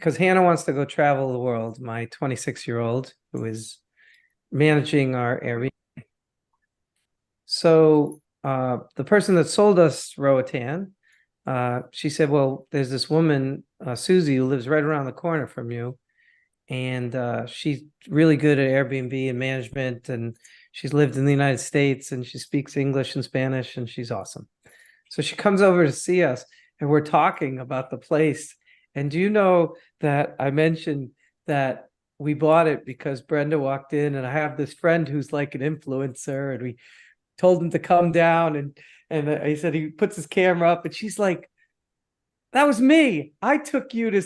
because Hannah wants to go travel the world, my 26-year-old who is managing our Airbnb. So the person that sold us Roatan, she said, well, there's this woman, Susie, who lives right around the corner from you. And she's really good at Airbnb and management. And she's lived in the United States and she speaks English and Spanish and she's awesome. So she comes over to see us and we're talking about the place. And do you know that I mentioned that we bought it because Brenda walked in and I have this friend who's like an influencer and we told him to come down and I said he puts his camera up and she's like, that was me. I took you to,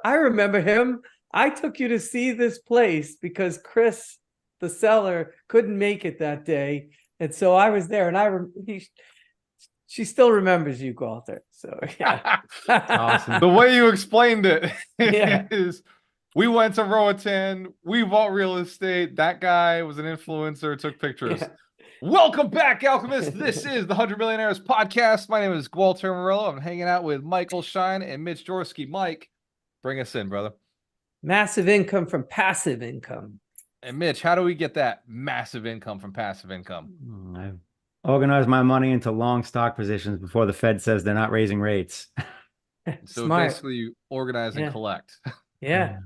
I remember him. I took you to see this place because Chris, the seller, couldn't make it that day. And so I was there and she still remembers you, Gualter. So yeah. Awesome. The way you explained it Yeah. is we went to Roatan, we bought real estate. That guy was an influencer, took pictures. Yeah. Welcome back, Alchemist. This is the 100 Millionaires podcast. My name is Gualter Amarelo. I'm hanging out with Michael Schein and Mitch Jaworski. Mike, bring us in, brother. Massive income from passive income. And Mitch, how do we get that massive income from passive income? I've organized my money into long stock positions before the Fed says they're not raising rates. So Smart. basically you organize and collect. Yeah.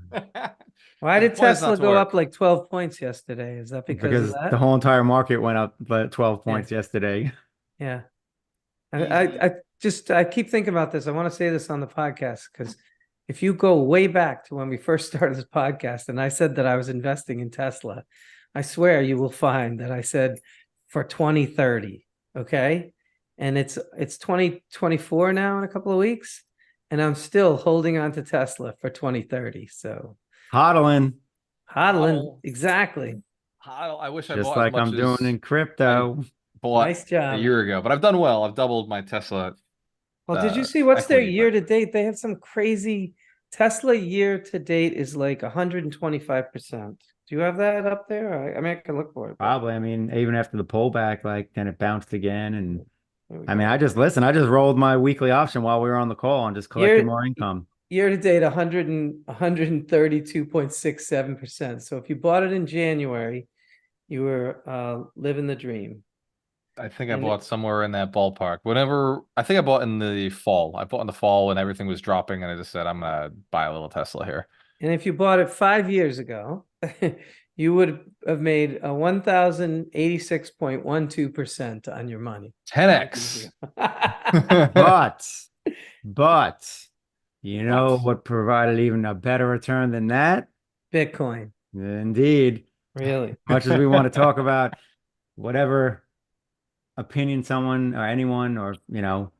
Why did Tesla go up like 12 points yesterday? Is that because of that? The whole entire market went up by 12 points yesterday. Yeah. I keep thinking about this. I want to say this on the podcast because if you go way back to when we first started this podcast and I said that I was investing in Tesla, I swear you will find that I said for 2030. Okay. And it's 2024 now in a couple of weeks. And I'm still holding on to Tesla for 2030. So hodling, exactly. I wish I just bought like as much I'm doing in crypto. Nice job. A year ago, but I've done well. I've doubled my Tesla. Well, did you see what's their year to date? They have some crazy Tesla year to date is like 125%. Do you have that up there? I mean, I can look for it. Probably. I mean, even after the pullback, like then it bounced again. And I mean, I just rolled my weekly option while we were on the call and just collected more income. Year to date, 132.67%. So if you bought it in January, you were living the dream. I think I bought somewhere in that ballpark. I think I bought in the fall. I bought in the fall when everything was dropping, and I just said, I'm going to buy a little Tesla here. And if you bought it 5 years ago, you would have made a 1,086.12% on your money. 10x. But you know what provided even a better return than that? Bitcoin. Indeed. Really? Much as we want to talk about whatever opinion someone or anyone or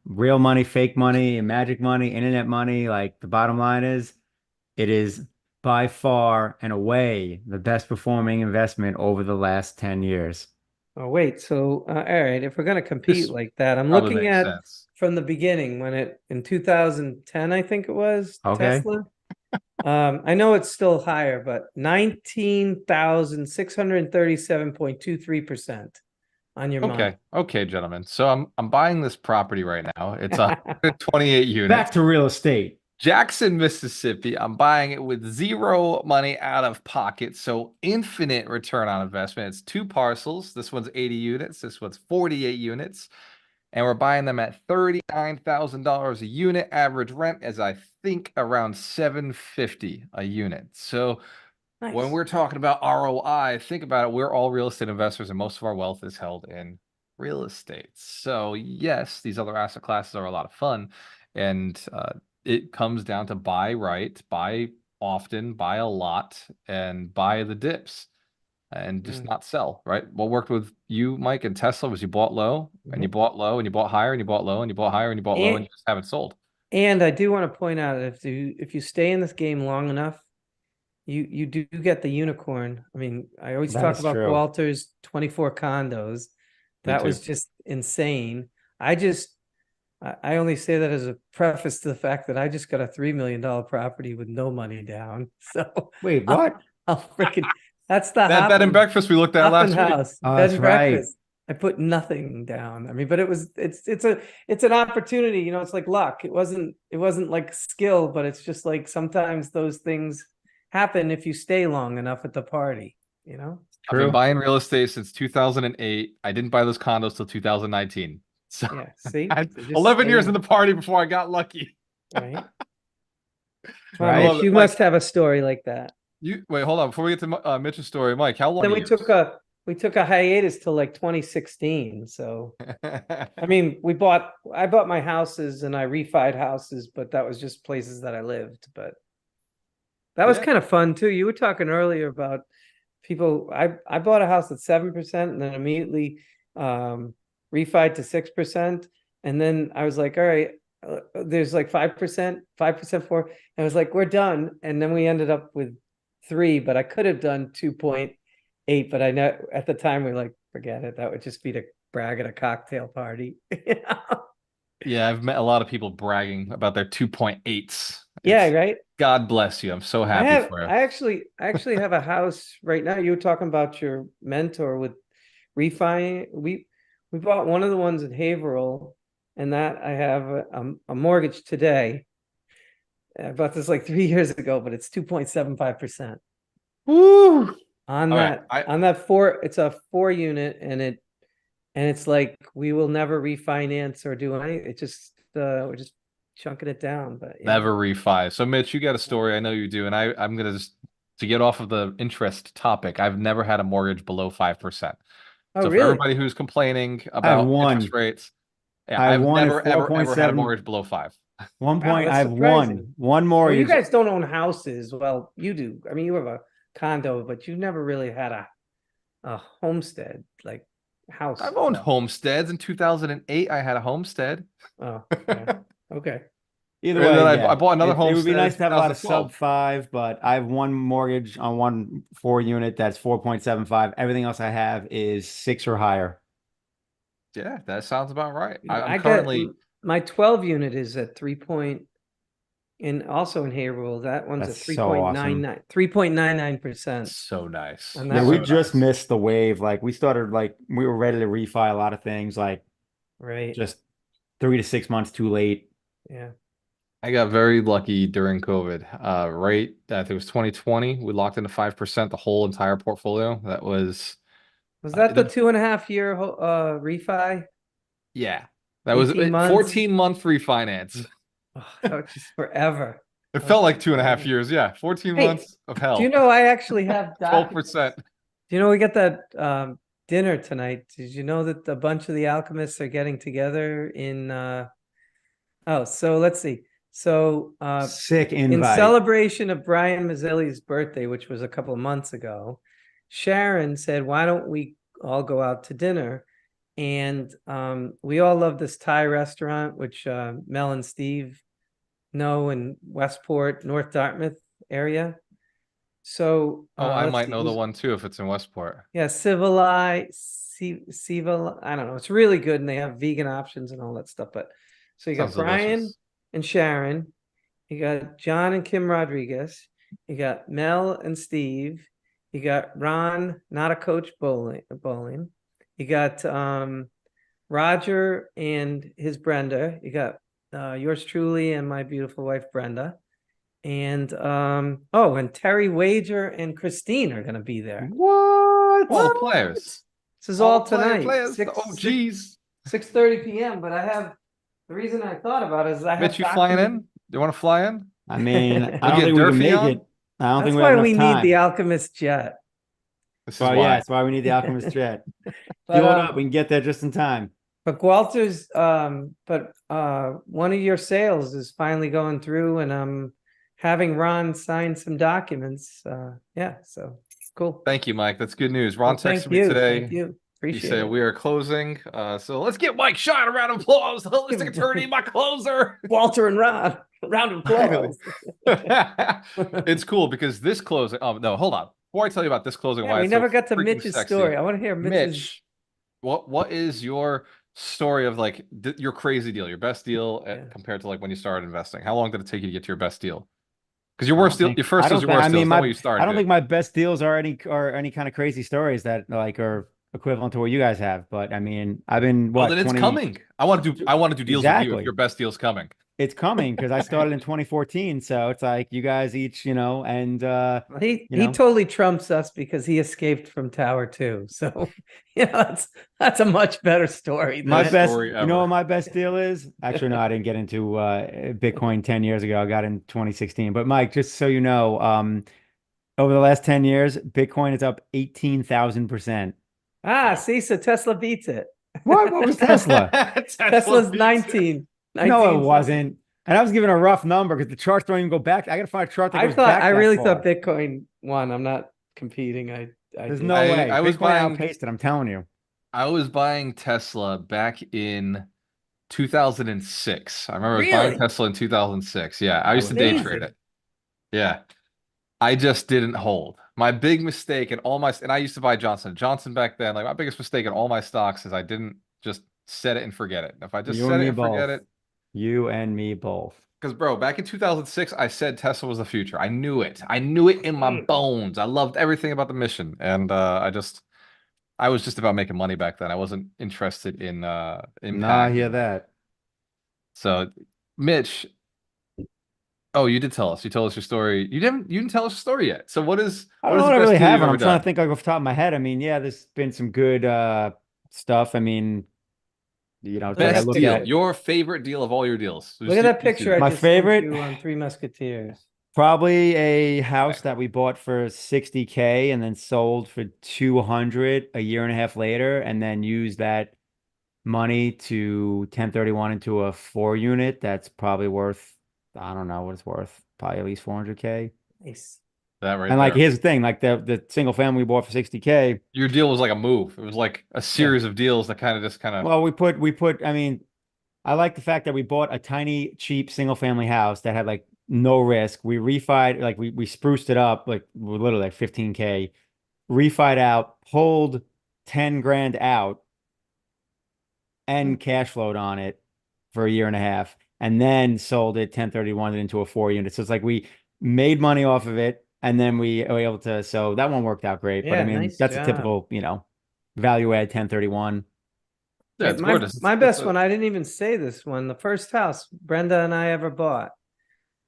real money, fake money, magic money, internet money, like the bottom line is it is by far and away the best performing investment over the last 10 years. Oh wait, so all right, if we're going to compete like that, I'm looking at from the beginning when in 2010 I think it was Tesla. I know it's still higher, but 19,637.23% on your money. Okay, gentlemen. So I'm buying this property right now. It's 128 units. Back to real estate. Jackson, Mississippi. I'm buying it with zero money out of pocket. So infinite return on investment. It's 2 parcels. This one's 80 units. This one's 48 units. And we're buying them at $39,000 a unit. Average rent is, I think, around $750 a unit. So when we're talking about ROI, think about it. We're all real estate investors, and most of our wealth is held in real estate. So yes, these other asset classes are a lot of fun. And it comes down to buy right, buy often, buy a lot, and buy the dips. And just not sell, right? What worked with you, Mike, and Tesla was you bought low, and you bought low, and you bought higher, and you bought low, and you bought higher, and you bought low, and you just haven't sold. And I do want to point out if you stay in this game long enough, you do get the unicorn. I mean, I always talk about Gualter's 24 condos. That was just insane. I only say that as a preface to the fact that I just got a $3 million property with no money down. So wait, what? I'll freaking. That's the that bed and breakfast we looked at last week. Oh, that's right. I put nothing down. I mean, but it's an opportunity, you know, it's like luck. It wasn't like skill, but it's just like sometimes those things happen if you stay long enough at the party, you know? I've been True. buying real estate since 2008. I didn't buy those condos till 2019. So Yeah, see? I had So just 11 stay years in the party before I got lucky. right? Well, Right. Mitch, you must have a story like that. You wait, hold on. Before we get to Mitch's story, Mike, how long Then are we yours? took a hiatus till like 2016. So I mean, I bought my houses and I refied houses, but that was just places that I lived. But that was Yeah. kind of fun too. You were talking earlier about people. I bought a house at 7% and then immediately refied to 6%. And then I was like, all right, there's like 5%, 5% for. And I was like, we're done. And then we ended up with 3, but I could have done 2.8. But I know at the time we were like, forget it. That would just be to brag at a cocktail party. You know? Yeah, I've met a lot of people bragging about their 2.8s. Yeah, right. God bless you. I'm so happy for you. I actually have a house right now. You were talking about your mentor with refi. We bought one of the ones in Haverhill, and that I have a mortgage today. I bought this like 3 years ago, but it's 2.75%. Woo! On All that right, on that it's a 4 unit, and it's like we will never refinance or do anything. It just we're just chunking it down. But yeah. Never refi. So Mitch, you got a story. I know you do. And I'm gonna just to get off of the interest topic, I've never had a mortgage below 5%. Oh, So for really? everybody who's complaining I have about interest one. rates, yeah, I have I've one at never, ever, ever had a 4.7. mortgage below 5. One Wow, point, that's I have surprising. one more. Well, you guys don't own houses. Well, you do. I mean, you have a condo, but you never really had a homestead, like house. I've owned homesteads. In 2008, I had a homestead. Oh, yeah. Okay. Either And then way, I yeah. bought another It would be homestead in nice to have a lot of 2012. sub 5, but I have one mortgage on one 4 unit that's 4.75. Everything else I have is 6 or higher. Yeah, that sounds about right. You know, I'm I got currently my 12 unit is at 3 point, and also in Haverhill, that one's That's at so awesome. 3.99%. so nice. And Yeah, that we one, just missed the wave. Like we started, like we were ready to refi a lot of things, like right? just 3 to 6 months too late. Yeah. I got very lucky during COVID. Right, I think it was 2020. We locked into 5% the whole entire portfolio. That was Was that the the 2.5 year refi? yeah. That was 18 months? 14-month refinance. Oh, that was just forever. It That felt was like 2.5 forever. years. Yeah, 14 Hey, months of hell. do you know I actually have documents? 12%. Do you know we got that dinner tonight? Did you know that a bunch of the alchemists are getting together in oh, so let's see. So Sick in invite. celebration of Brian Mazzilli's birthday, which was a couple of months ago, Sharon said, why don't we all go out to dinner? And we all love this Thai restaurant, which Mel and Steve know in Westport, North Dartmouth area. So Oh, I let's might see, know the one too if it's in Westport. yeah, Civil, I don't know. It's really good, and they have vegan options and all that stuff. But so you got Sounds Brian delicious. and Sharon, you got John and Kim Rodriguez, you got Mel and Steve, you got Ron, not a coach bowling. You got Roger and his Brenda. You got yours truly and my beautiful wife Brenda. And and Terry Wager and Christine are gonna be there. What? All the players. This is All all the player tonight. players. The OGs. 6:30 p.m. But I have the reason I thought about it is I have Mitch, you flying in? Do you want to fly in? I mean, I We'll don't get think we can Durfee make on? it. I don't That's think we have why enough we need time. the Alchemist jet. This is Well, why. yeah, that's why we need the Alchemist jet. But, Fuel it up. We can get there just in time. But Gualter's one of your sales is finally going through, and I'm having Ron sign some documents. Yeah, so cool. Thank you, Mike. That's good news. Ron Well, thank texted me you. today. Thank you. He Appreciate said it. we are closing. So let's give Mike Schein a round of applause. Holistic attorney, my closer. Walter and Ron, round of applause. It's cool because this closing. Oh no, hold on. Before I tell you about this closing, Yeah, why we it's so never got to freaking Mitch's sexy. story. I want to hear Mitch's. Mitch, what is your story of like your crazy deal, your best deal compared to like when you started investing? How long did it take you to get to your best deal? Because your worst deal, your first deal is your worst deal. It's not what you started. I don't think my best deals are any kind of crazy stories that like are equivalent to what you guys have. But I mean, I've been Well, what, then it's 20 coming. I want to do deals with you if exactly. your best deal's coming. It's coming because I started in 2014. So it's like you guys each, and you He know, totally trumps us because he escaped from Tower 2. So that's a much better story my than Best best, story you know what ever. my best deal is? Actually, no, I didn't get into Bitcoin 10 years ago. I got in 2016. But Mike, just so you know, over the last 10 years, Bitcoin is up 18,000%. see, so Tesla beats it. What? What was Tesla? Tesla Tesla's beats it. No, it 19 something. wasn't. And I was given a rough number because the charts don't even go back. I got to find a chart that goes I back that really thought far. Bitcoin won. I'm not competing. I There's did. no way. I was Bitcoin buying outpaced it. I'm telling you. I was buying Tesla back in 2006. I remember I was buying Really? Tesla in 2006. Yeah, I I used to would day not. trade Amazing. it. Yeah. I just didn't hold. My big mistake in all my and I used to buy Johnson & Johnson back then. Like my biggest mistake in all my stocks is I didn't just set it and forget it. If I just You and set it me and forget both. it, You and me both. because bro, back in 2006, I said Tesla was the future. I knew it. I knew it in my Mm. bones. I loved everything about the mission, and I was just about making money back then. I wasn't interested in Nah, I impact. hear that. So, Mitch, oh, you did tell us. You told us your story. You didn't tell us your story yet. So I what don't know is the what I best really deal have, you've and ever I'm trying to done? think like off the top of my head. I mean, yeah, there's been some good stuff. I mean, it's Look at like I that Best look deal. picture. at Your favorite deal of all your deals. Look at that You see picture I that. my just sent favorite, you on Three Musketeers. probably a Okay. house that we bought for 60K and then sold for 200 a year and a half later, and then used that money to 1031 into a 4 unit that's probably worth, I don't know what it's worth, probably at least 400K. Nice. That right And like, there. here's the thing, like the single family we bought for 60K. Your deal was like a move. It was like a Yeah. series of deals that kind of Well, I mean, I like the fact that we bought a tiny, cheap single family house that had like no risk. We refied, like we spruced it up, like literally like 15K, refied out, pulled 10 grand out and cash flowed on it for a year and a half, and then sold it 1031 into a 4 unit. So it's like we made money off of it, and then we were able to. So that one worked out great. But I Yeah, mean, nice that's a job. typical, value add 1031. yeah, Right, it's gorgeous. my It's best one, I didn't even say this one. The first house Brenda and I ever bought.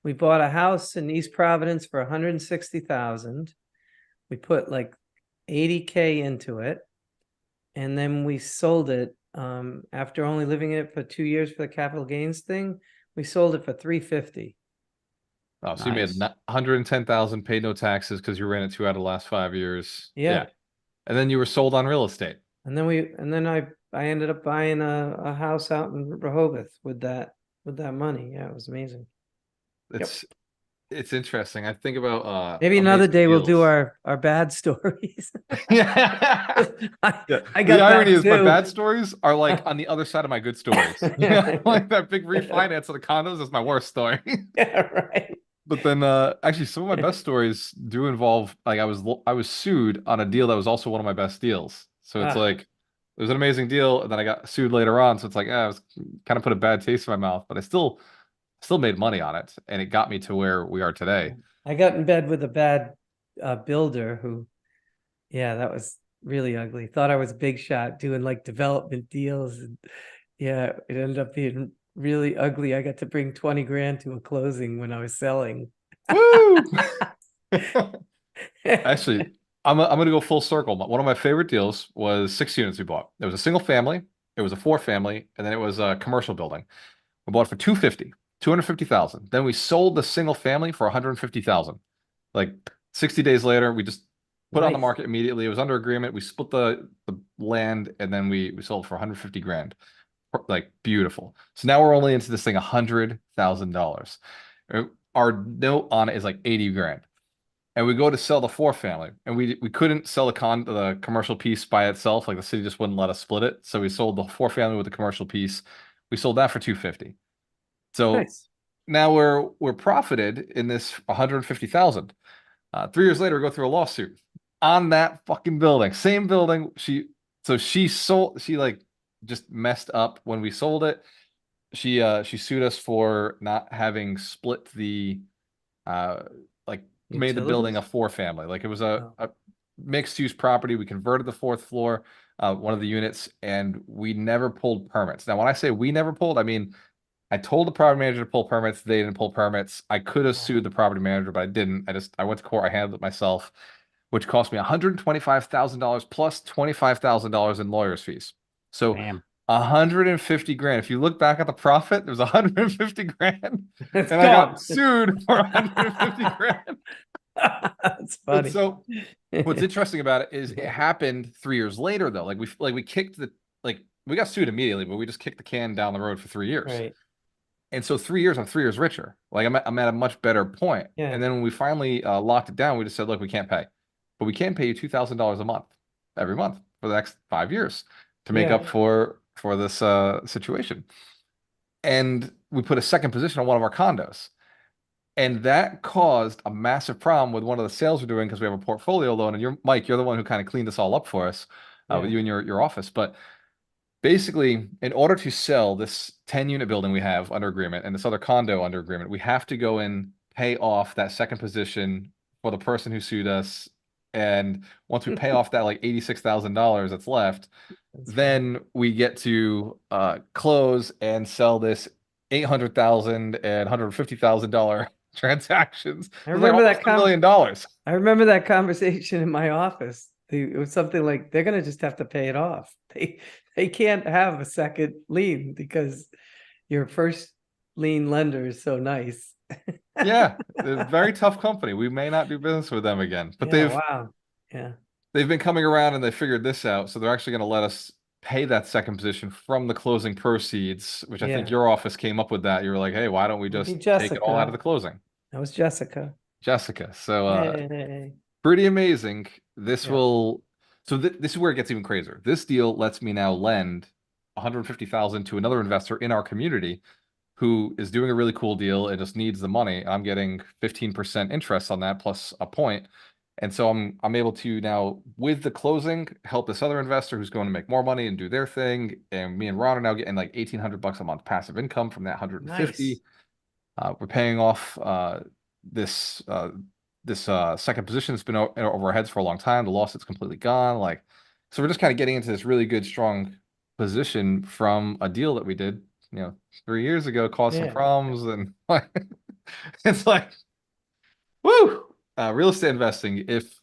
We bought a house in East Providence for 160,000. We put like 80K into it, and then we sold it after only living in it for 2 years for the capital gains thing. We sold it for 350. Oh, so you made Nice. 110,000, paid no taxes because you ran it 2 out of the last 5 years. Yeah. Yeah. And then you were sold on real estate. And then I ended up buying a house out in Rehoboth with that money. Yeah, it was amazing. Yep. It's interesting. I think about Maybe another amazing day we'll do deals. our bad stories. Yeah. Yeah. I The got irony bad is my too. bad stories are like on the other side of my good stories. Yeah, like that big refinance of the condos is my worst story. Yeah, right. But then actually some of my best stories do involve like I was sued on a deal that was also one of my best deals. So it's Ah, like it was an amazing deal and then I got sued later on. So it's like, I was kind of put a bad taste in my mouth, but I still made money on it and it got me to where we are today. I got in bed with a bad builder who, yeah, that was really ugly. Thought I was big shot doing like development deals, and yeah, it ended up being really ugly. I got to bring 20 grand to a closing when I was selling. Woo! Actually, I'm gonna go full circle. One of my favorite deals was 6 units we bought. There was a single family, it was a four family, and then it was a commercial building. We bought it for 250,000. Then we sold the single family for 150,000. Like 60 days later, we just put it on the Nice. market immediately. It was under agreement. We split the land and then we sold for 150 grand. Like beautiful. So now we're only into this thing $100,000. Our note on it is like 80 grand. And we go to sell the four family, and we couldn't sell the commercial piece by itself. Like the city just wouldn't let us split it. So we sold the four family with the commercial piece. We sold that for 250. So Nice. now we're profited in this 150,000. 3 years later, we go through a lawsuit on that fucking building, same building. She like just messed up when we sold it. She sued us for not having split the uh like made the building a Utilities? four family. Like it was Oh. mixed use property. We converted the fourth floor, one of the units, and we never pulled permits. Now, when I say we never pulled, I mean, I told the property manager to pull permits. They didn't pull permits. I could have sued the property manager, but I didn't. I went to court. I handled it myself, which cost me $125,000 plus $25,000 in lawyer's fees. So Damn. 150 grand. If you look back at the profit, there was 150 grand, It's and I gone. got sued for 150 grand. That's And funny. so what's interesting about it is it happened 3 years later, though. We kicked we got sued immediately, but we just kicked the can down the road for 3 years. Right. And so 3 years, I'm 3 years richer. Like I'm at a much better point. Yeah. And then when we finally locked it down, we just said, look, we can't pay, but we can pay you $2,000 a month every month for the next 5 years to make up for this situation. And we put a second position on one of our condos. And that caused a massive problem with one of the sales we're doing because we have a portfolio loan. And Mike, you're the one who kind of cleaned this all up for us with you in your office. But basically, in order to sell this 10-unit building we have under agreement and this other condo under agreement, we have to go and pay off that second position for the person who sued us. And once we pay off that like $86,000 that's left, then we get to close and sell this $800,000 and $150,000 transactions. I remember that $1 million. I remember that conversation in my office. It was something like they're gonna just have to pay it off. They can't have a second lien because your first lien lender is so nice. Yeah, they're a very tough company. We may not do business with them again, but wow. Yeah. they've been coming around and they figured this out. So they're actually going to let us pay that second position from the closing proceeds, which I think your office came up with that. You were like, hey, why don't we just take it all out of the closing? That was Jessica. So pretty amazing. This will, so this is where it gets even crazier. This deal lets me now lend 150,000 to another investor in our community who is doing a really cool deal and just needs the money. I'm getting 15% interest on that plus a point. And so I'm able to now, with the closing, help this other investor who's going to make more money and do their thing. And me and Ron are now getting like $1,800 a month passive income from that 150. Nice. We're paying off this second position that's been over our heads for a long time. The lawsuit's completely gone. Like, so we're just kind of getting into this really good, strong position from a deal that we did, 3 years ago, caused some problems, and it's like, woo! Real estate investing. If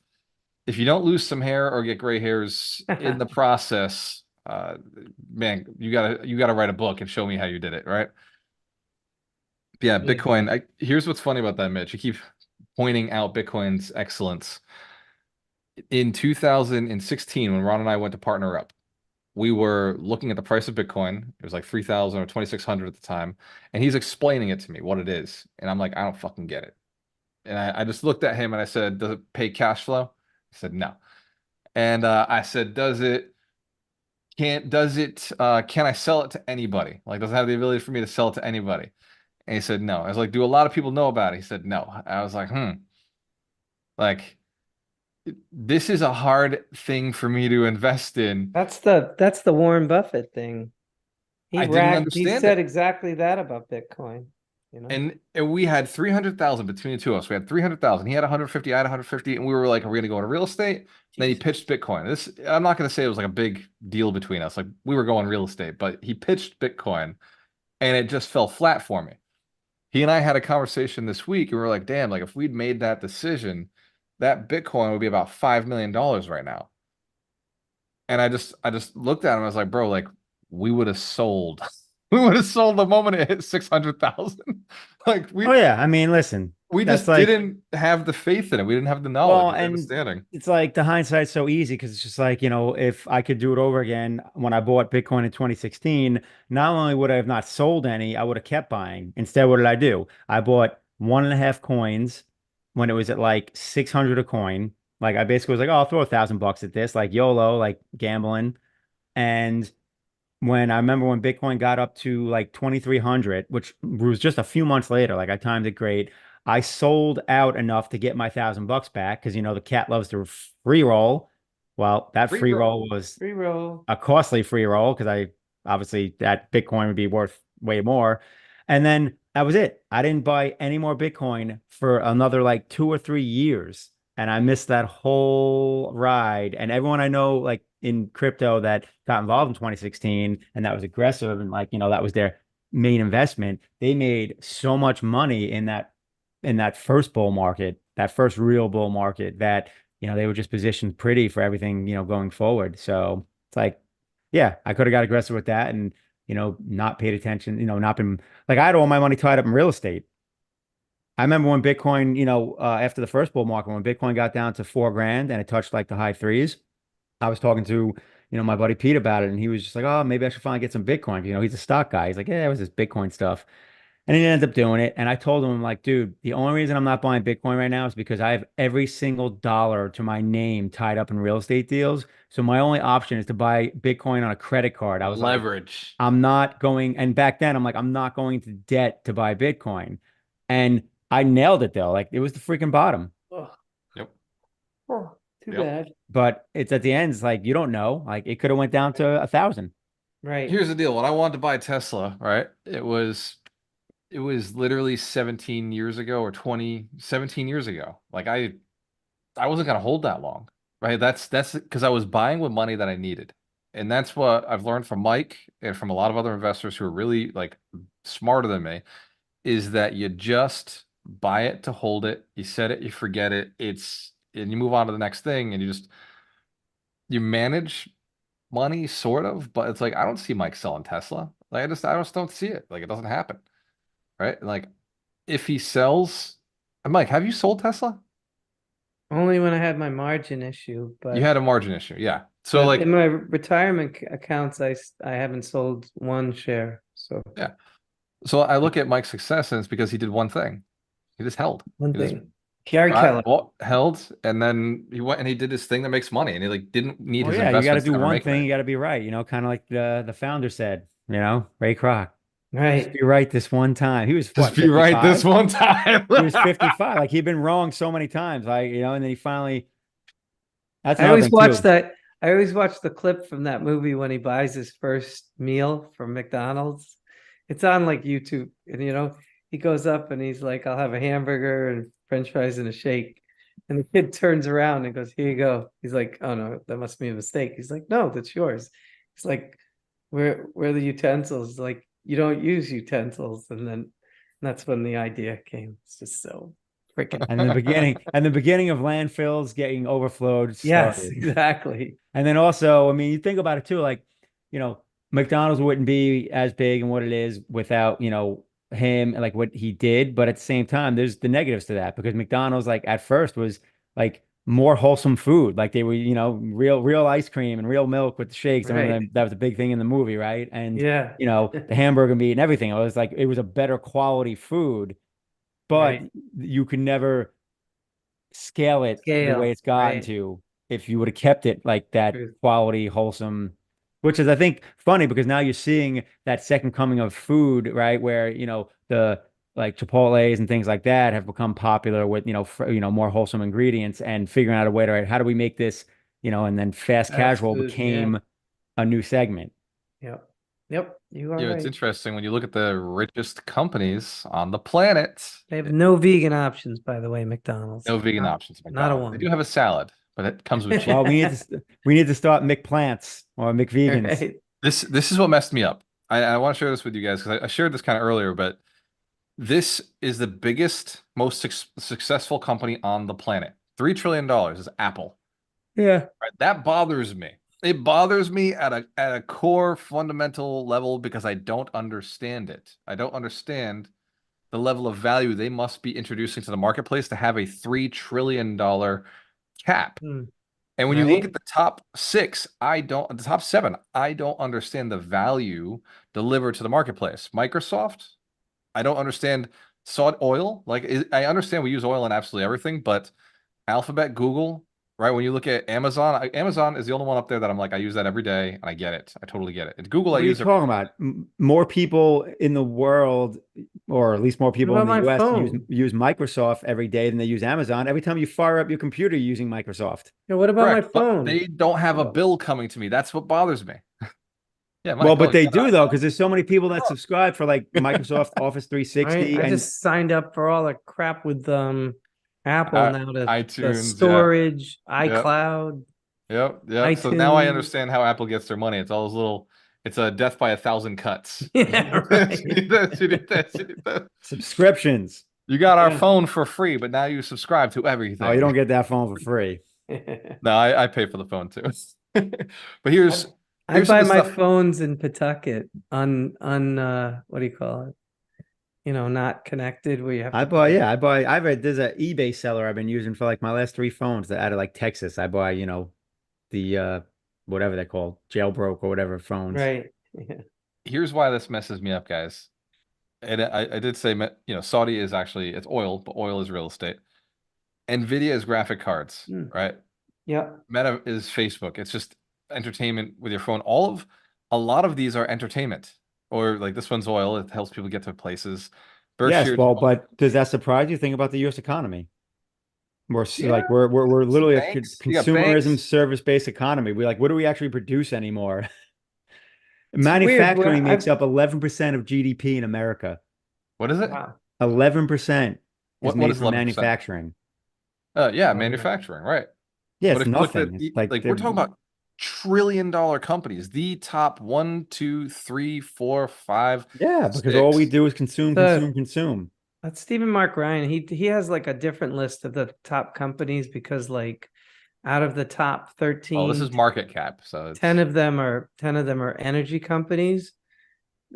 you don't lose some hair or get gray hairs in the process, man, you gotta write a book and show me how you did it, right? Yeah, Bitcoin. Here's what's funny about that, Mitch. You keep pointing out Bitcoin's excellence. In 2016, when Ron and I went to partner up, we were looking at the price of Bitcoin. It was like 3,000 or 2,600 at the time. And he's explaining it to me, what it is. And I'm like, I don't fucking get it. And I just looked at him and I said, does it pay cash flow? He said, no. And I said, can I sell it to anybody? Like, does it have the ability for me to sell it to anybody? And he said, no. I was like, do a lot of people know about it? He said, no. I was like, like, this is a hard thing for me to invest in. That's the Warren Buffett thing. I didn't understand he said exactly that about Bitcoin. And we had 300,000 between the two of us. We had 300,000. He had 150, I had 150, and we were like, are we going to go into real estate? Then he pitched Bitcoin. I'm not going to say it was like a big deal between us. Like, we were going real estate, but he pitched Bitcoin and it just fell flat for me. He and I had a conversation this week and we were like, damn, like if we'd made that decision, that Bitcoin would be about $5 million right now. And I just looked at him. I was like, bro, like we would have sold. We would have sold the moment it hit 600,000. Like I mean, listen, we just didn't have the faith in it. We didn't have the knowledge, and understanding. It's like the hindsight's so easy because it's just like, if I could do it over again, when I bought Bitcoin in 2016, not only would I have not sold any, I would have kept buying. Instead, what did I do? I bought 1.5 coins when it was at like 600 a coin. Like I basically was like, oh, I'll throw $1,000 at this, like YOLO, like gambling. And when I remember when Bitcoin got up to like 2,300, which was just a few months later, like I timed it great. I sold out enough to get my $1,000 back because the cat loves to free roll. Well, that free roll was a costly free roll because obviously that Bitcoin would be worth way more. And then that was it. I didn't buy any more Bitcoin for another like 2 or 3 years. and I missed that whole ride. And everyone I know, like in crypto, that got involved in 2016 and that was aggressive and like, that was their main investment. They made so much money in that first bull market, that first real bull market, that they were just positioned pretty for everything, going forward. So it's like, yeah, I could have got aggressive with that and not paid attention, not been like I had all my money tied up in real estate. I remember when Bitcoin, after the first bull market, when Bitcoin got down to 4 grand and it touched like the high threes, I was talking to, my buddy Pete about it, and he was just like, "Oh, maybe I should finally get some Bitcoin." He's a stock guy. He's like, "Yeah, it was this Bitcoin stuff," and he ended up doing it. And I told him, I'm like, "Dude, the only reason I'm not buying Bitcoin right now is because I have every single dollar to my name tied up in real estate deals. So my only option is to buy Bitcoin on a credit card." I was like, Leverage. I'm not going, and back then I'm like, I'm not going to debt to buy Bitcoin. And I nailed it though. Like it was the freaking bottom. Oh, Yep. oh, too Yep. bad. But it's at the end, it's like you don't know. Like it could have went down to 1,000. Right. Here's the deal. When I wanted to buy Tesla, right? It was literally 17 years ago or 17 years ago. Like I wasn't gonna hold that long, right? That's because I was buying with money that I needed. And that's what I've learned from Mike and from a lot of other investors who are really like smarter than me, is that you just buy it to hold it. You set it, you forget it. And you move on to the next thing and you manage money sort of, but it's like I don't see Mike selling Tesla. Like I just don't see it. Like it doesn't happen. Right? Like if he sells, Mike, have you sold Tesla? Only when I had my margin issue, You but had a margin issue, yeah. So in like, my retirement accounts, I haven't sold one share. So yeah. So I look at Mike's success and it's because he did one thing. He just held. one He just thing, Gary Keller. held, and then he went and he did this thing that makes money, and he like didn't need Well, his yeah, you got to investments do to ever one make thing. money. You got to be right. Kind of like the founder said, Ray Kroc. Just Right. be right this one time. He was Just what, be right this 55? one time. He was 55. Like he'd been wrong so many times. Like, and then he finally, that's I another always thing watch too. that. I always watch the clip from that movie when he buys his first meal from McDonald's. It's on like YouTube, and he goes up and he's like, "I'll have a hamburger and French fries and a shake." And the kid turns around and goes, "Here you go." He's like, "Oh no, that must be a mistake." He's like, "No, that's yours." He's like, "Where are the utensils?" Like, you don't use utensils. And then that's when the idea came. It's just so freaking And the beginning of landfills getting overflowed yes, started. exactly. And then also, I mean, you think about it too, like, you know, McDonald's wouldn't be as big and what it is without, him and like what he did. But at the same time, there's the negatives to that because McDonald's, like, at first was like more wholesome food. Like they were, real ice cream and real milk with the shakes. I remember Right. that was a big thing in the movie, right? And, Yeah. the hamburger meat and everything. It was like, it was a better quality food, but Right. you could never scale it the way Scale. it's gotten Right. to if you would have kept it like that Truth. quality, wholesome, which is, I think, funny because now you're seeing that second coming of food, right? Where, the like Chipotle's and things like that have become popular with, more wholesome ingredients and figuring out a way to, right, how do we make this, and then fast Fast casual food. Yeah. became a new segment. Yep. Yep. You are It's right. interesting when you look at the richest companies on the planet. They have no vegan options, by the way, McDonald's. No vegan Not, options at not a McDonald's. They do one. have a salad, but it comes with cheese. Well, we need to start McPlants or McVegans. Right. This is what messed me up. I want to share this with you guys because I shared this kind of earlier, but this is the biggest, most successful company on the planet. $3 trillion is Apple. Yeah. Right? That bothers me. It bothers me at a core fundamental level because I don't understand it. I don't understand the level of value they must be introducing to the marketplace to have a $3 trillion cap. And when you look Right. at the top six, the top seven, I don't understand the value delivered to the marketplace. Microsoft, I don't understand sought oil. Like I understand we use oil in absolutely everything, but Alphabet, Google, right? When you look at Amazon, Amazon is the only one up there that I'm like, I use that every day and I get it. I totally get it. And Google, I What are you use it. talking about? More people in the world, or at least more What people in about the my US, use phone? use Microsoft every day than they use Amazon. Every time you fire up your computer, you're using Microsoft. Yeah, what about my Correct. But phone? they don't have a Oh, bill coming to me. That's what bothers me. Yeah, Well, Mike, oh, but you they got an do though, iPhone? because there's so many people that Oh. subscribe for like Microsoft Office right. 360, I and just signed up for all the crap with Apple now the iTunes, yeah, storage, yep, iCloud, yep. So now I iTunes. understand how Apple gets their money. It's all those little, it's a death by 1,000 cuts. You Yeah, need this, you right. need this, you need this, you need this. Subscriptions. You got our Yeah. phone for free, but now you subscribe to Oh, you everything. don't get that phone for free. No, I pay for the phone too. But here's I here's some buy of the my stuff. phones in Pawtucket on what do you call it? Not connected where you have I to buy, pay. yeah, I buy, there's an eBay seller I've been using for like my last 3 phones that out of like Texas. I buy, the whatever they're called, jailbroke or whatever phones. Right. Yeah. Here's why this messes me up, guys. And I did say, Saudi is actually, it's oil, but oil is real estate. Nvidia is graphic cards, Hmm. right? Yeah. Meta is Facebook. It's just entertainment with your phone. A lot of these are entertainment, or like this one's oil. It helps people get to places. Yes, Berkshire's, well, but does that surprise you? Think about the U.S. economy. yeah, We're some literally a banks. You got consumerism banks. service-based economy. We like, what do we actually produce anymore? It's weird. Manufacturing makes up 11% of GDP in America. What is it? Wow. 11% is What made is from 11%? manufacturing. Yeah, Oh, yeah. manufacturing, right? Yeah, But it's if you looked at nothing. It's like like we're talking about trillion-dollar companies, the top one, two, three, four, five, yeah, because all we six. do is consume, So consume, consume. that's Stephen Mark Ryan. He has like a different list of the top companies because like out of the top Oh, this 13, is market cap, so 10 it's of them are energy companies.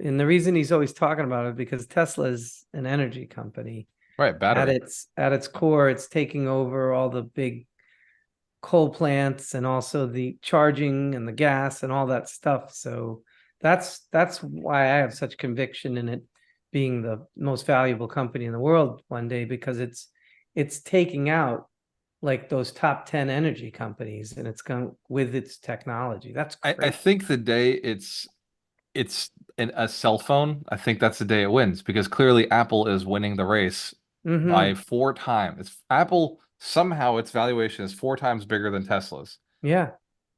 And the reason he's always talking about it because Tesla is an energy company. right, At battery. its core, it's taking over all the big coal plants and also the charging and the gas and all that stuff. So that's why I have such conviction in it being the most valuable company in the world one day because it's taking out like those top 10 energy companies and it's going with its technology. That's I great. think the day it's a cell phone, I think that's the day it wins because clearly Apple is winning the race by Mm-hmm. 4 times. It's Apple somehow its valuation is 4 times bigger than Tesla's. Yeah.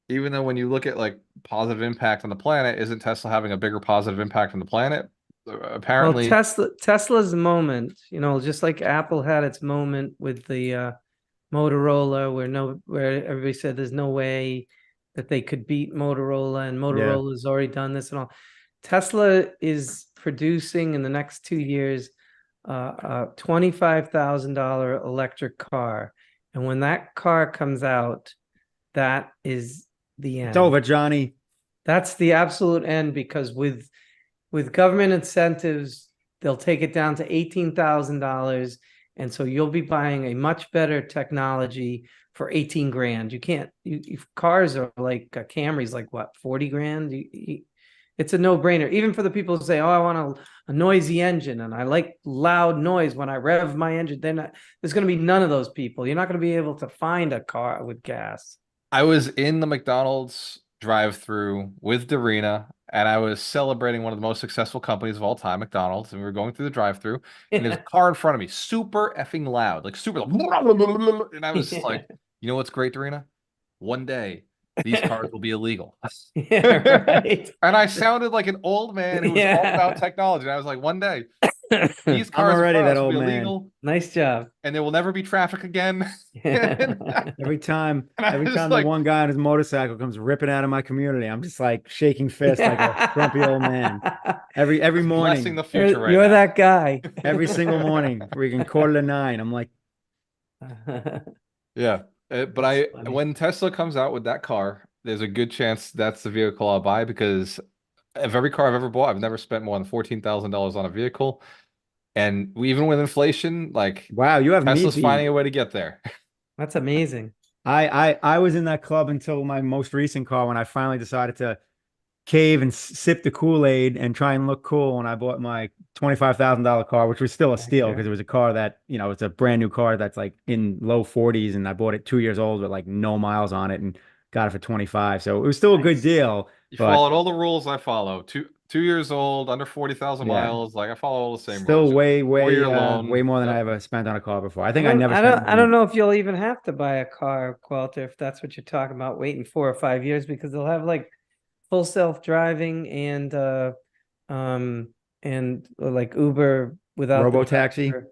Even though when you look at like positive impact on the planet, isn't Tesla having a bigger positive impact on the planet? Well, Apparently, Tesla's moment, just like Apple had its moment with the Motorola, where everybody said there's no way that they could beat Motorola, and Yeah. Motorola's already done this and all. Tesla is producing in the next 2 years a $25,000 electric car, and when that car comes out, that is the It's end. over, Johnny. That's the absolute end because with government incentives, they'll take it down to $18,000. And so you'll be buying a much better technology for 18 grand. You can't, cars are like Camry's like what, 40 grand? It's a no brainer. Even for the people who say, oh, I want a noisy engine and I like loud noise when I rev my engine. There's going to be none of those people. You're not going to be able to find a car with gas. I was in the McDonald's drive-through with Darina, and I was celebrating one of the most successful companies of all time, McDonald's, and we were going through the drive-through, and there's a car in front of me, super effing loud, like super loud. And I was just like, you know what's great, Darina? One day, these cars will be illegal. Yeah, right. And I sounded like an old man who was all about Yeah. technology. And I was like, one day, these I'm cars in already front of that us will old be man. illegal, Nice job. and there will never be traffic again. And Every time, I every was time the like, one guy on his motorcycle comes ripping out of my community, I'm just like shaking fist like a grumpy old man. Every just blessing morning, the future right You're now. that guy. every single morning, freaking 8:45. I'm like, Yeah. But That's funny. when Tesla comes out with that car, there's a good chance that's the vehicle I'll buy because of every car I've ever bought, I've never spent more than $14,000 on a vehicle. And even with inflation, like wow, you have me Tesla's beat. finding a way to get there. That's amazing. I was in that club until my most recent car when I finally decided to cave and sip the Kool-Aid and try and look cool when I bought my $25,000 car, which was still a Heck steal yeah. because it was a car that, it's a brand new car that's like in low 40s and I bought it 2 years old with like no miles on it and got it for 25. So it was still a good Nice. deal, You but followed all the rules I follow. 2 years old, under 40,000 yeah, miles. Like I follow all the same still rules. way, 4-year way loan. more than I Yep. ever spent on a car before. I I think I don't, never I spent don't, more I don't than, know if you'll even have to buy a car, Gualter, if that's what you're talking about, waiting 4 or 5 years because they'll have like full self-driving um, and like Uber without the robo taxi. driver.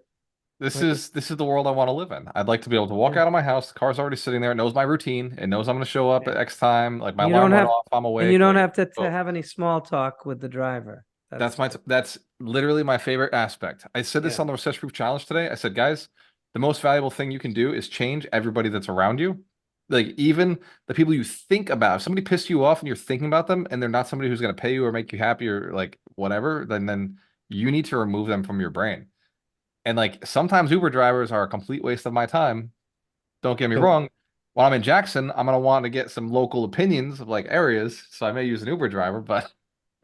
This Like, is the world I want to live in. I'd like to be able to walk yeah, out of my house. The car's already sitting there. It knows my routine. It knows I'm going to show up yeah. at X time. Like my You alarm don't went have, off. I'm and you awake. don't Like, have to oh, have any small talk with the driver. that's literally my favorite aspect. I said this Yeah, on the Recession Proof Challenge today. I said, guys, the most valuable thing you can do is change everybody that's around you. Like even the people you think about. If somebody pissed you off and you're thinking about them and they're not somebody who's going to pay you or make you happy or like whatever, then you need to remove them from your brain. And like sometimes Uber drivers are a complete waste of my time. Don't get me So wrong. When I'm in Jackson, I'm gonna want to get some local opinions of like areas, so I may use an Uber driver. But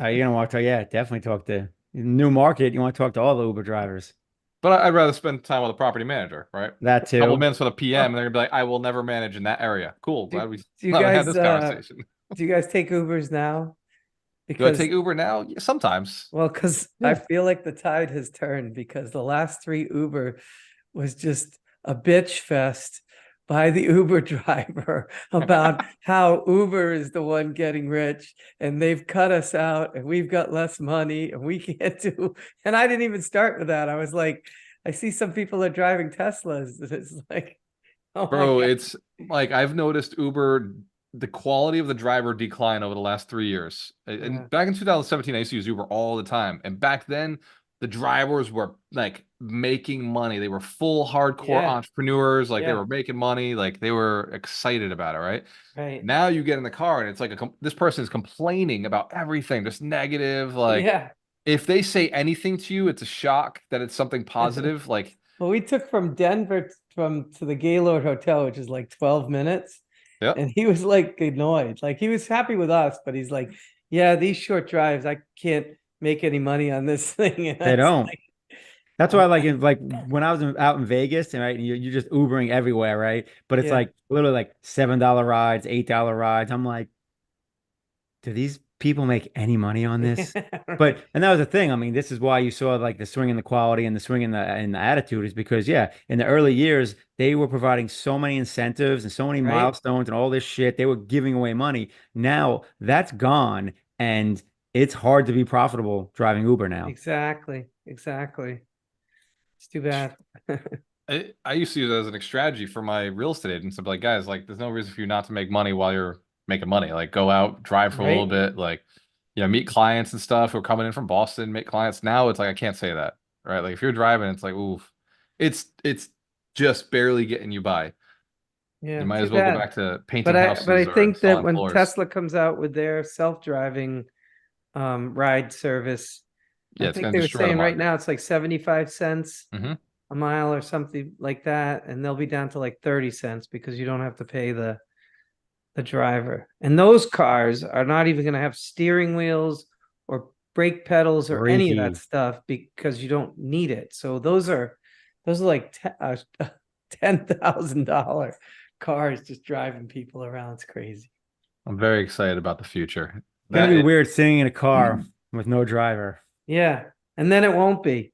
you're gonna walk to, yeah, definitely talk to new market. You want to talk to all the Uber drivers. I'd rather spend time with a property manager, right? That A couple of too. minutes with a PM, and well, they're gonna be like, "I will never manage in that area." Cool. do, do you Glad we had guys this conversation. do you guys take Ubers now? Do I Because take Uber now? Yeah, sometimes. well, because I Yeah. feel like the tide has turned because the last three Uber was just a bitch fest by the Uber driver about how Uber is the one getting rich and they've cut us out and we've got less money and we can't do. And I didn't even start with that. I was like, I see some people are driving Teslas. And it's like, oh my Bro, God. it's like I've noticed Uber, the quality of the driver decline over the last 3 years. Yeah. And back in 2017, I used to use Uber all the time. And back then, the drivers were like making money. They were full hardcore Yeah. entrepreneurs. Like they Yeah. were making money. Like they were excited about it, right? Right. Now you get in the car and it's like this person is complaining about everything, just negative. Like Yeah. if they say anything to you, it's a shock that it's something positive. Like, Well, we took from Denver to the Gaylord Hotel, which is like 12 minutes. yeah. And he was like annoyed. Like he was happy with us, but he's like, yeah, these short drives, I can't make any money on this thing. And They it's don't. like, That's I'm why, like, like, like when I was out in Vegas, and right, and you're just Ubering everywhere, right? But it's yeah. like literally like $7 rides, $8 rides. I'm like, do these people make any money on this? But Right. and that was the thing. I mean, this is why you saw like the swing in the quality and the swing in the attitude is because yeah, in the early years they were providing so many incentives and so many Right. milestones and all this shit. They were giving away money. Now that's gone, and it's hard to be profitable driving Uber now. Exactly. Exactly. It's too bad. I used to use it as an strategy for my real estate agents. I'd be like, guys, like, there's no reason for you not to make money while you're making money. Like, go out, drive for a little Right. bit, like, meet clients and stuff who are coming in from Boston, make clients. Now it's like I can't say that, right? Like, if you're driving, it's like, oof, it's just barely getting you by. You Yeah. might Too as well go bad. back to But painting I houses or think that installing when floors. Tesla comes out with their self-driving ride service, I Yeah, it's think going to they were destroy the saying right market. now it's like 75 cents Hmm. a mile or something like that, and they'll be down to like 30 cents because you don't have to pay the driver. And those cars are not even going to have steering wheels or brake pedals or any of that Freaky. stuff because you don't need it. So those are like $10,000 cars just driving people around. It's crazy. I'm very excited about the future. Gonna That be is, weird sitting in a car with no driver, Yeah. And then it won't be.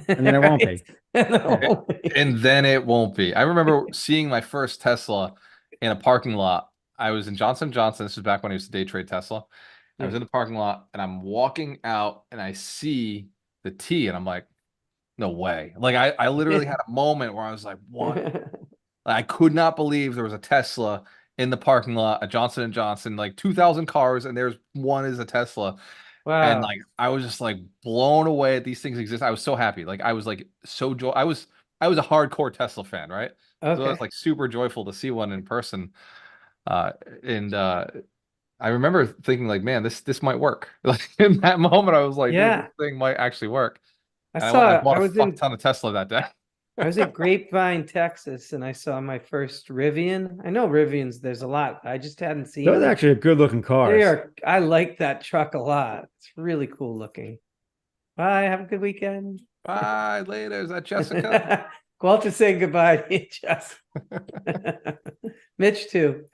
and then it won't Right? be. And it Yeah. won't be. and then it won't be. I remember seeing my first Tesla in a parking lot. I was in Johnson Johnson. This was back when I used to day trade Tesla. I was Yeah. in the parking lot and I'm walking out and I see the T and I'm like, no way. Like I literally had a moment where I was like, what? I could not believe there was a Tesla in the parking lot at Johnson and Johnson, like 2,000 cars, and there's one is a Tesla. And Wow. like I was just like blown away that these things exist. I was so happy. Like I was like so joy. I was a hardcore Tesla fan, right? So I was Okay. like super joyful to see one in person. Uh and I remember thinking like, man, this might work. Like in that moment, I was like, dude, this Yeah. thing might actually work. I And I went and I saw bought a fuck ton of Tesla that day. I was at Grapevine, Texas, and I saw my first Rivian. I know Rivians, there's a lot. I just hadn't seen Those are them. actually good looking cars. I like that truck a lot. It's really cool looking. Bye. Have a good weekend. Bye later. Is that Jessica? Gualter saying goodbye to you, Jess. Mitch too.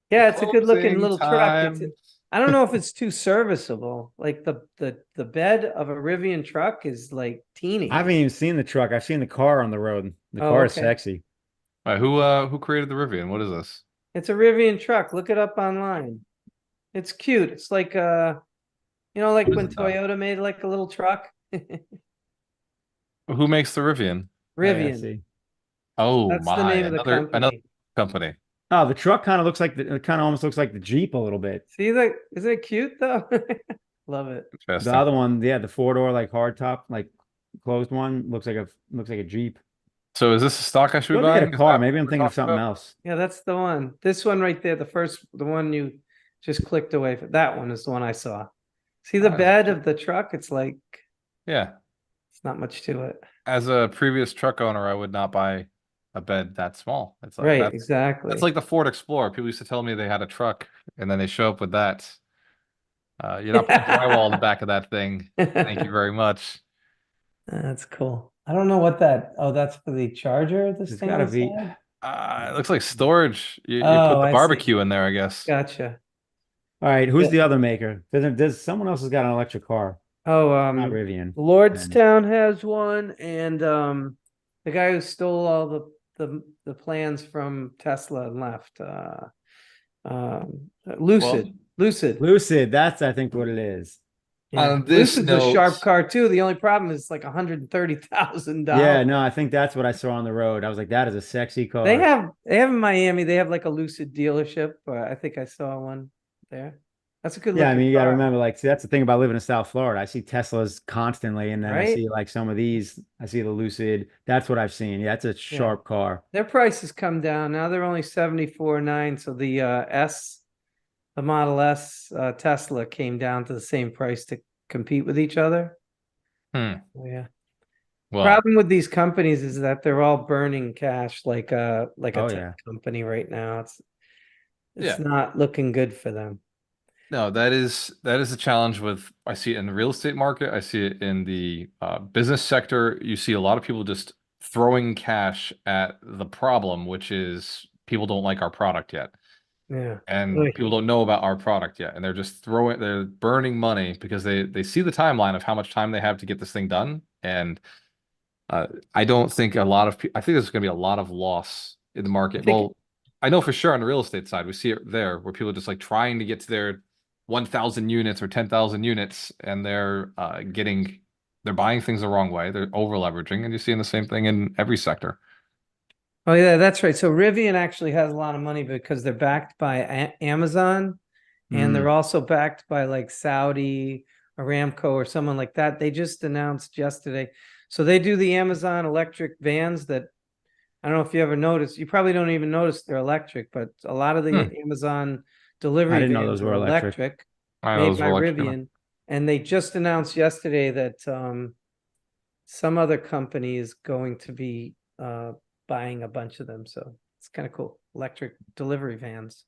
Yeah, it's a good looking Closing little truck. time. I don't know if it's too serviceable. Like the bed of a Rivian truck is like I teeny. haven't even seen the truck. I've seen the car on the road. The Oh, car is okay. sexy. All right, who created the Rivian? What is this? It's a Rivian truck. Look it up online. It's cute. It's like What like is when it though? Toyota made like a little truck. Who makes the Rivian? Oh, yeah, I Rivian. see. Oh That's the my, name of the another company. company. Oh, the truck kind of looks like it kind of almost looks like the Jeep a little bit. See that? Isn't it cute though? Love it. The Interesting. other one, yeah, the four-door like hardtop, like closed one, looks like a Jeep. So is this a stock I should be Looks like buying? a Is car. that what Maybe I'm we're thinking of talking something about? else. Yeah, that's the one. This one right there, the one you just clicked away from. That one is the one I saw. See the Ah, bed of the truck? It's like yeah. it's not much to it. As a previous truck owner, I would not buy a bed that small. It's like Right, that's exactly. like the Ford Explorer. People used to tell me they had a truck and then they show up with that. You're not putting drywall in the back of that thing. Thank you very much. That's cool. I don't know what that. Oh, that's for the charger that's It's staying got to be. inside. It looks like storage. You put Oh, the I see. barbecue in there, I guess. Gotcha. All right, who's Yeah. the other maker? There's someone else has got an electric car. Oh, Not Rivian. And Lordstown has one, and the guy who stole all the plans from Tesla and left. Well, Lucid. Lucid, that's I think what it is. Yeah, on this Lucid's a sharp note, car too. The only problem is it's like $130,000. Yeah, no, I think that's what I saw on the road. I was like, that is a sexy They car. have they have in Miami. They have like a Lucid dealership. I think I saw one there. That's a good Yeah, I looking mean, you got to car, remember, like, see, that's the thing about living in South Florida. I see Teslas constantly, and then I right? see like some of these. I see the Lucid. That's what I've seen. Yeah, it's a Yeah. sharp car. Their prices come down. Now they're only 74.9. So the Model S Tesla came down to the same price to compete with each other. hmm, Oh, yeah. well, Problem with these companies is that they're all burning cash like a Oh tech yeah. company right now. It's yeah. not looking good for them. No, that is a challenge with I see it in the real estate market. I see it in the business sector. You see a lot of people just throwing cash at the problem, which is people don't like our product yet. Yeah. And Oy. people don't know about our product yet. And they're burning money because they see the timeline of how much time they have to get this thing done. And I don't think a lot of people, I think there's going to be a lot of loss in the I market. think Well, I know for sure on the real estate side, we see it there where people are just like trying to get to their 1,000 units or 10,000 units and they're buying things the wrong way. They're over leveraging. And you're seeing the same thing in every sector. Oh yeah, that's right. So Rivian actually has a lot of money because they're backed by Amazon, and they're Mm. also backed by like Saudi, Aramco, or someone like that. They just announced yesterday. So they do the Amazon electric vans that I don't know if you ever noticed. You probably don't even notice they're electric, but a lot of the Hmm. Amazon I delivery didn't know vans those were are electric. electric, I know made those by are electric. Rivian. And they just announced yesterday that some other company is going to be buying a bunch of them. So it's kind of cool. Electric delivery vans.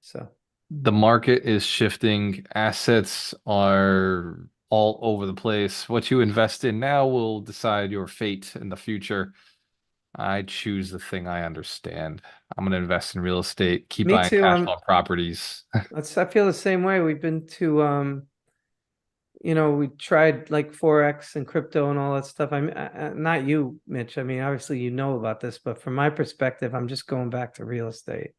So The market is shifting. Assets are all over the place. What you invest in now will decide your fate in the future. I choose the thing I understand. I'm going to invest in real estate, keep me buying too. cash flow properties. I feel the same way. We've been to we tried like Forex and crypto and all that stuff. Not you, Mitch. I mean, obviously you know about this, but from my perspective, I'm just going back to real estate.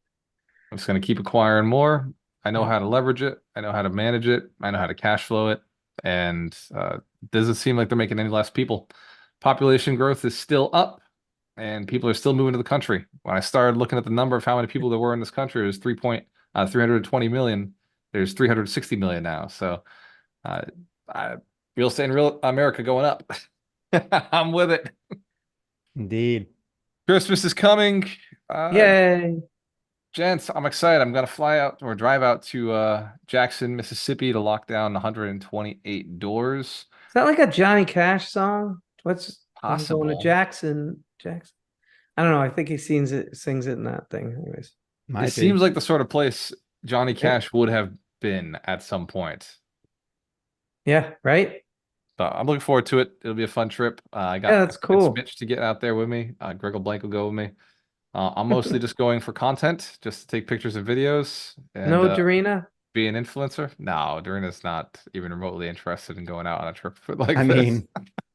I'm just going to keep acquiring more. I know Yeah. how to leverage it. I know how to manage it. I know how to cash flow it. And doesn't seem like they're making any less people. Population growth is still up and people are still moving to the country. When I started looking at the number of how many people there were in this country, it was 320 million. There's 360 million now. So uh, uh, real estate in real America going up. I'm with it. Indeed. Christmas is coming. Uh, Yay. Gents, I'm excited. I'm gonna fly out or drive out to Jackson, Mississippi to lock down 128 doors. Is that like a Johnny Cash song? I'm going to Possible. Jackson. I don't know. I think he sings it in that thing. Anyways. It Might be. seems like the sort of place Johnny Yeah. Cash would have been at some point. Yeah, right? But I'm looking forward to it. It'll be a fun trip. I Yeah, got that's cool. Mitch to get out there with me. Greg LeBlanc will go with me. I'm mostly just going for content, just to take pictures and videos and No Dorina? be an influencer. No, Darina's not even remotely interested in going out on a trip like I this. mean,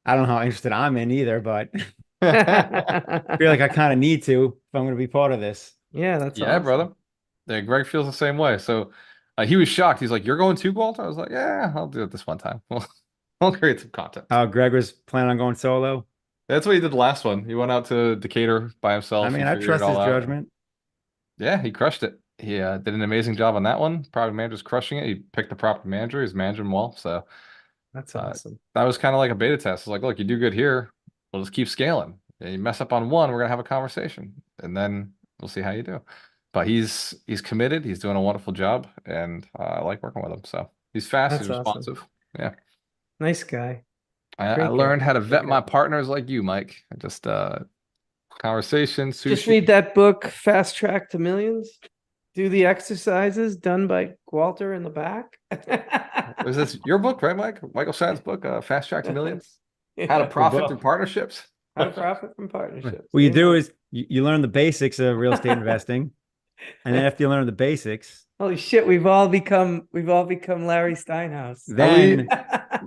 I don't know how interested I'm in either, but I feel like I kind of need to if I'm going to be part of this. Yeah, that's Yeah, awesome. brother. Yeah, Greg feels the same way. So he was shocked. He's like, "You're going to Gualter?" I was like, "Yeah, I'll do it this one time." I'll create some content. Greg was planning on going solo. That's what he did the last one. He went out to Decatur by himself. I mean, and I figured trust it all his out. judgment. Yeah, he crushed it. He did an amazing job on that one. Property manager's crushing it. He picked the property manager. He's managing well. So That's awesome. that was kind of like a beta test. It's like, look, you do good here. We'll just keep scaling. And you mess up on one, we're gonna have a conversation, and then we'll see how you do. But he's committed. He's doing a wonderful job, and I like working with him. So he's fast. That's He's awesome. responsive. Yeah. Nice guy. I Great learned guy. how to Great vet my guy. partners like you, Mike. Just conversation, Just sushi. read that book, Fast Track to Millions. Do the exercises done by Gualter in the back. Was this your book, right, Mike? Michael Schein's book, Fast Track to Millions? How to Yeah. profit book. through partnerships? How to profit from partnerships. What you do Amen. is you learn the basics of real estate investing, and then after you learn the basics, Holy shit, we've all become Larry Steinhaus.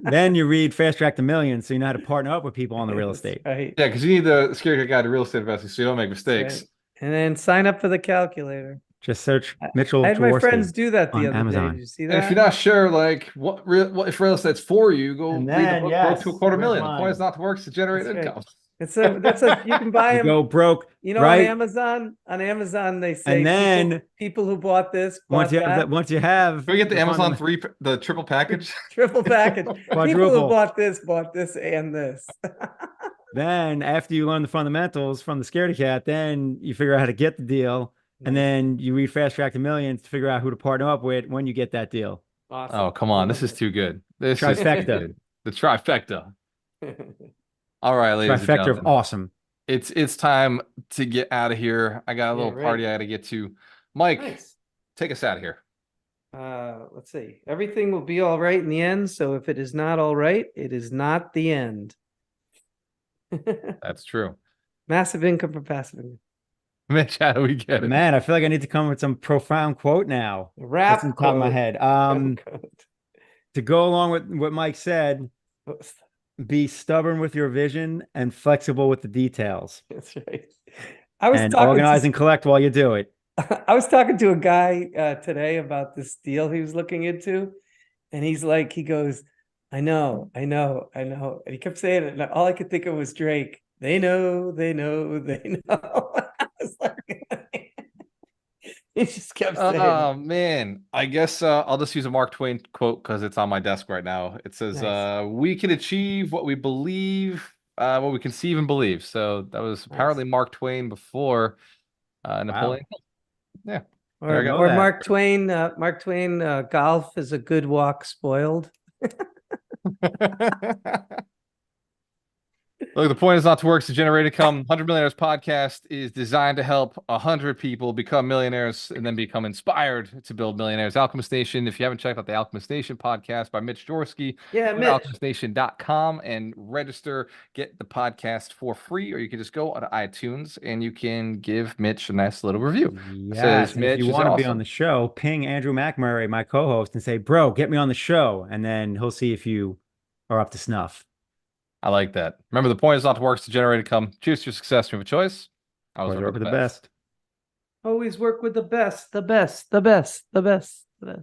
then you read Fast Track to Millions, so you know how to partner up with people on the real That's estate. right. Yeah, because you need the scary guide to real estate investing so you don't make mistakes. Right. And then sign up for the calculator. Just search Mitchell I had my Jaworski friends do that the on other Amazon. day. Did you see And if that? you're not sure, like what if real estate's for you, go And read the then, book, yes, Growth to $250,000. where's The point mine? is not to work, it's to generate That's right. income. That's a you can buy You them. go broke, You know, right? on Amazon they say And then people who bought this, once bought you have that, that, once you have Can we get the Amazon fundament- the triple package? triple package. People who Quadruple. bought this, and this. Then after you learn the fundamentals from the Scaredy Cat, then you figure out how to get the deal, and Nice. then you read Fast Track to Millions to figure out who to partner up with when you get that deal. Awesome. Oh, come on. This is too good. This is too Trifecta. good. The trifecta. All right, ladies and Trifecta gentlemen. of awesome. It's time to get out of here. I got a little party I got to get to. Mike, Nice. take us out of here. Let's see. Everything will be all right in the end. So if it is not all right, it is not the end. That's true. Massive income from passive income. Mitch, how do we get it? Man, I feel like I need to come with some profound quote now. Rap That's on top of my quote. head. Rap To go along with what Mike said, quote. be stubborn with your vision and flexible with the details. That's right. I was And talking organize to, and collect while you do it. I was talking to a guy today about this deal he was looking into, and he's like, he goes, I know. And he kept saying it, and all I could think of was Drake. They know. I was like, he just kept saying it. Oh man, I guess I'll just use a Mark Twain quote because it's on my desk right now. It says, Nice. "We can achieve what we believe, what we conceive and believe." So that was apparently Mark Twain before Napoleon. Yeah, there I go. Or Mark Twain. Golf is a good walk spoiled. Look, the point is not to work, it's to generate income. 100 Millionaires podcast is designed to help 100 people become millionaires and then become inspired to build millionaires. Alchemist Nation, if you haven't checked out the Alchemist Nation podcast by Mitch Jaworski, Yeah, go Mitch. to alchemistnation.com and register, get the podcast for free, or you can just go on iTunes and you can give Mitch a nice little review. Yes, Says, and if you Mitch is want to be awesome. on the show, ping Andrew McMurray, my co-host, and say, bro, get me on the show. And then he'll see if you are up to snuff. I like that. Remember, the point is not to work, it's to generate income. Choose your success. You have a choice. I always Always work work with with the best. Always work with the best, the best, the best, the best, the best.